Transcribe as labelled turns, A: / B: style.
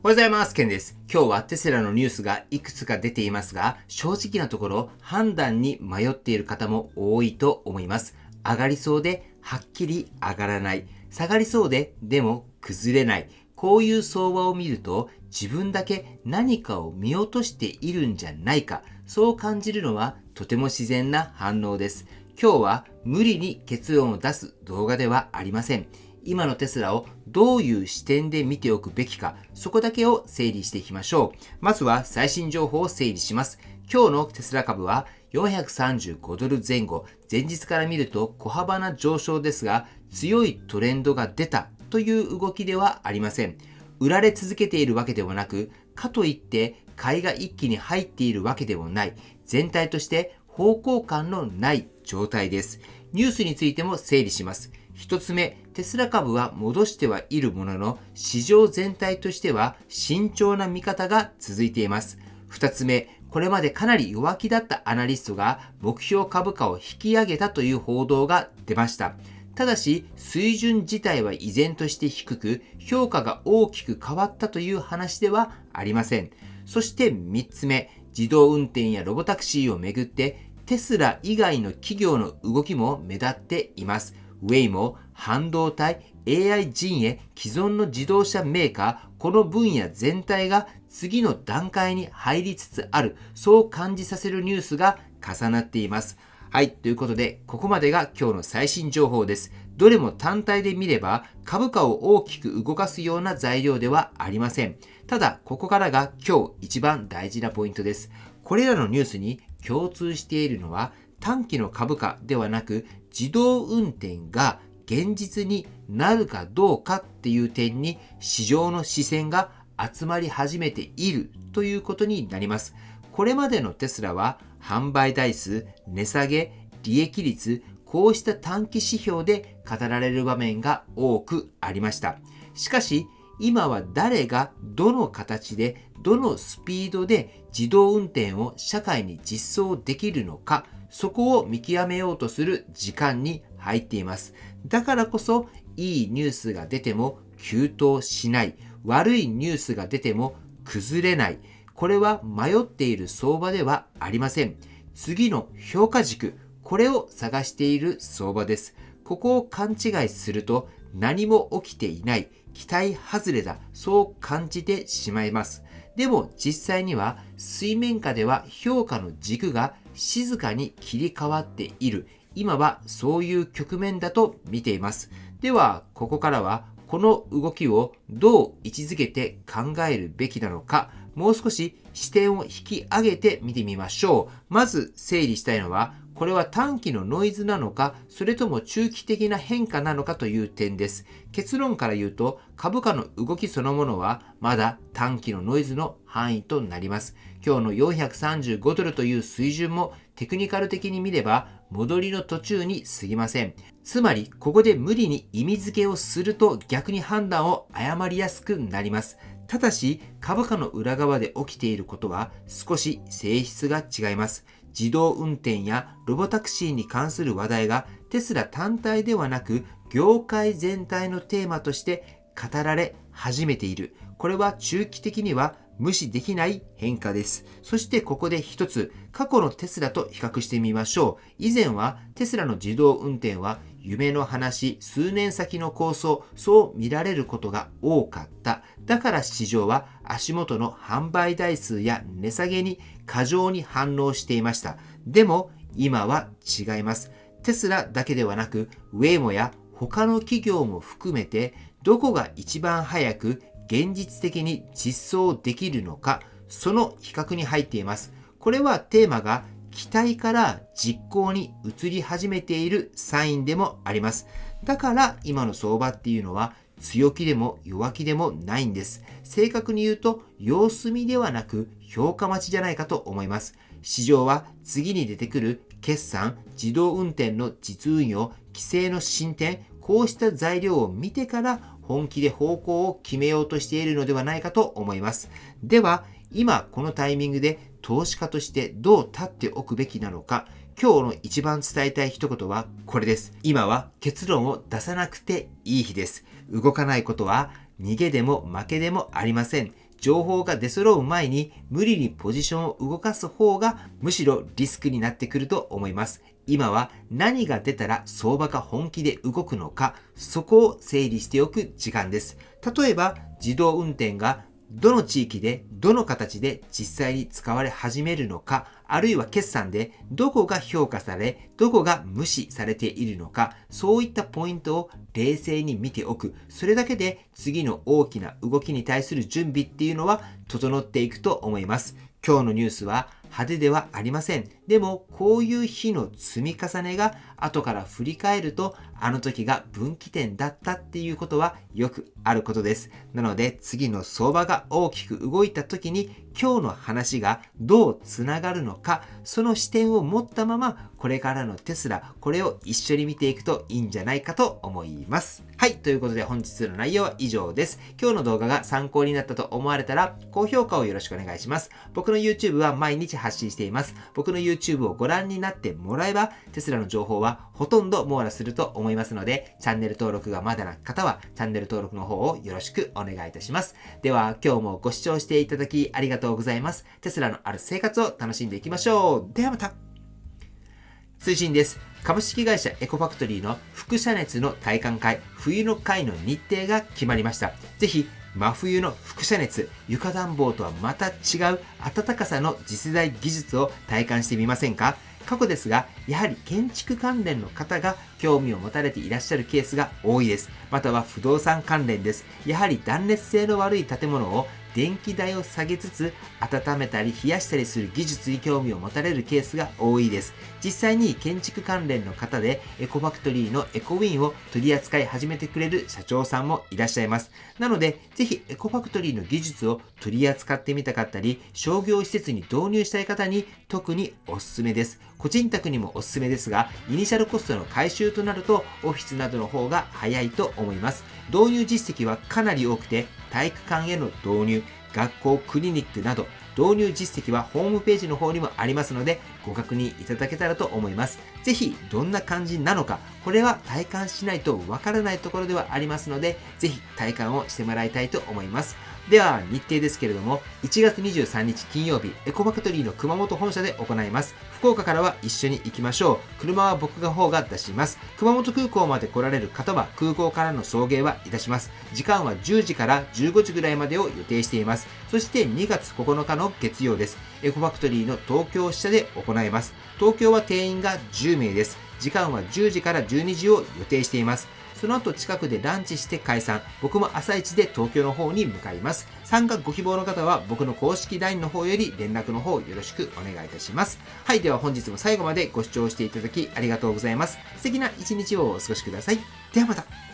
A: おはようございます。ケンです。今日はテスラのニュースがいくつか出ていますが、正直なところ判断に迷っている方も多いと思います。上がりそうではっきり上がらない。下がりそうでも崩れない。こういう相場を見ると自分だけ何かを見落としているんじゃないか。そう感じるのはとても自然な反応です。今日は無理に結論を出す動画ではありません。今のテスラをどういう視点で見ておくべきか、そこだけを整理していきましょう。まずは最新情報を整理します。今日のテスラ株は435ドル前後、前日から見ると小幅な上昇ですが、強いトレンドが出たという動きではありません。売られ続けているわけではなく、かといって買いが一気に入っているわけでもない、全体として方向感のない状態です。ニュースについても整理します。一つ目、テスラ株は戻してはいるものの、市場全体としては慎重な見方が続いています。二つ目、これまでかなり弱気だったアナリストが目標株価を引き上げたという報道が出ました。ただし、水準自体は依然として低く、評価が大きく変わったという話ではありません。そして三つ目、自動運転やロボタクシーをめぐって、テスラ以外の企業の動きも目立っています。ウェイも半導体、AI 陣営、既存の自動車メーカー、この分野全体が次の段階に入りつつある、そう感じさせるニュースが重なっています。はい、ということで、ここまでが今日の最新情報です。どれも単体で見れば株価を大きく動かすような材料ではありません。ただ、ここからが今日一番大事なポイントです。これらのニュースに共通しているのは、短期の株価ではなく、自動運転が現実になるかどうかっていう点に市場の視線が集まり始めているということになります。これまでのテスラは販売台数、値下げ、利益率、こうした短期指標で語られる場面が多くありました。しかし、今は誰がどの形でどのスピードで自動運転を社会に実装できるのか、そこを見極めようとする時間に入っています。だからこそ、いいニュースが出ても急騰しない、悪いニュースが出ても崩れない、これは迷っている相場ではありません。次の評価軸、これを探している相場です。ここを勘違いすると何も起きていない、期待外れだ、そう感じてしまいます。でも実際には水面下では評価の軸が静かに切り替わっている。今はそういう局面だと見ています。では、ここからはこの動きをどう位置づけて考えるべきなのか、もう少し視点を引き上げて見てみましょう。まず整理したいのは、これは短期のノイズなのか、それとも中期的な変化なのかという点です。結論から言うと、株価の動きそのものはまだ短期のノイズの範囲となります。今日の435ドルという水準もテクニカル的に見れば戻りの途中に過ぎません。つまり、ここで無理に意味付けをすると逆に判断を誤りやすくなります。ただし、株価の裏側で起きていることは少し性質が違います。自動運転やロボタクシーに関する話題がテスラ単体ではなく、業界全体のテーマとして語られ始めている。これは中期的には無視できない変化です。そしてここで一つ、過去のテスラと比較してみましょう。以前はテスラの自動運転は夢の話、数年先の構想、そう見られることが多かった。だから市場は足元の販売台数や値下げに過剰に反応していました。でも今は違います。テスラだけではなく、ウェイモや他の企業も含めて、どこが一番早く現実的に実装できるのか、その比較に入っています。これはテーマが期待から実行に移り始めているサインでもあります。だから今の相場っていうのは強気でも弱気でもないんです。正確に言うと様子見ではなく評価待ちじゃないかと思います。市場は次に出てくる決算、自動運転の実運用、規制の進展、こうした材料を見てから本気で方向を決めようとしているのではないかと思います。では、今このタイミングで投資家としてどう立っておくべきなのか、今日の一番伝えたい一言はこれです。今は結論を出さなくていい日です。動かないことは逃げでも負けでもありません。情報が出揃う前に無理にポジションを動かす方がむしろリスクになってくると思います。今は何が出たら相場が本気で動くのか、そこを整理しておく時間です。例えば自動運転がどの地域でどの形で実際に使われ始めるのか、あるいは決算でどこが評価され、どこが無視されているのか、そういったポイントを冷静に見ておく。それだけで次の大きな動きに対する準備っていうのは整っていくと思います。今日のニュースは派手ではありません。でもこういう日の積み重ねが後から振り返ると、あの時が分岐点だったっていうことはよくあることです。なので次の相場が大きく動いた時に今日の話がどうつながるのか、その視点を持ったままこれからのテスラ、これを一緒に見ていくといいんじゃないかと思います。はい、ということで本日の内容は以上です。今日の動画が参考になったと思われたら高評価をよろしくお願いします。僕の YouTube は毎日発信しています。僕の YouTube をご覧になってもらえばテスラの情報はほとんど網羅すると思いますので、チャンネル登録がまだな方はチャンネル登録の方をよろしくお願いいたします。では今日もご視聴していただきありがとうございます。テスラのある生活を楽しんでいきましょう。ではまた。推進です。株式会社エコファクトリーの輻射熱の体感会、冬の会の日程が決まりました。ぜひ真冬の輻射熱、床暖房とはまた違う暖かさの次世代技術を体感してみませんか？過去ですが、やはり建築関連の方が興味を持たれていらっしゃるケースが多いです。または不動産関連です。やはり断熱性の悪い建物を電気代を下げつつ温めたり冷やしたりする技術に興味を持たれるケースが多いです。実際に建築関連の方でエコファクトリーのエコウィンを取り扱い始めてくれる社長さんもいらっしゃいます。なのでぜひエコファクトリーの技術を取り扱ってみたかったり、商業施設に導入したい方に特におすすめです。個人宅にもおすすめですが、イニシャルコストの回収となるとオフィスなどの方が早いと思います。導入実績はかなり多くて、体育館への導入、学校、クリニックなど導入実績はホームページの方にもありますのでご確認いただけたらと思います。ぜひどんな感じなのか、これは体感しないとわからないところではありますので、ぜひ体感をしてもらいたいと思います。では日程ですけれども、1月23日金曜日、エコファクトリーの熊本本社で行います。福岡からは一緒に行きましょう。車は僕が方が出します。熊本空港まで来られる方は空港からの送迎はいたします。時間は10時から15時ぐらいまでを予定しています。そして2月9日の月曜です。エコファクトリーの東京支社で行います。東京は定員が10名です。時間は10時から12時を予定しています。その後近くでランチして解散。僕も朝一で東京の方に向かいます。参加ご希望の方は僕の公式 LINE の方より連絡の方よろしくお願いいたします。はい、では本日も最後までご視聴していただきありがとうございます。素敵な一日をお過ごしください。ではまた。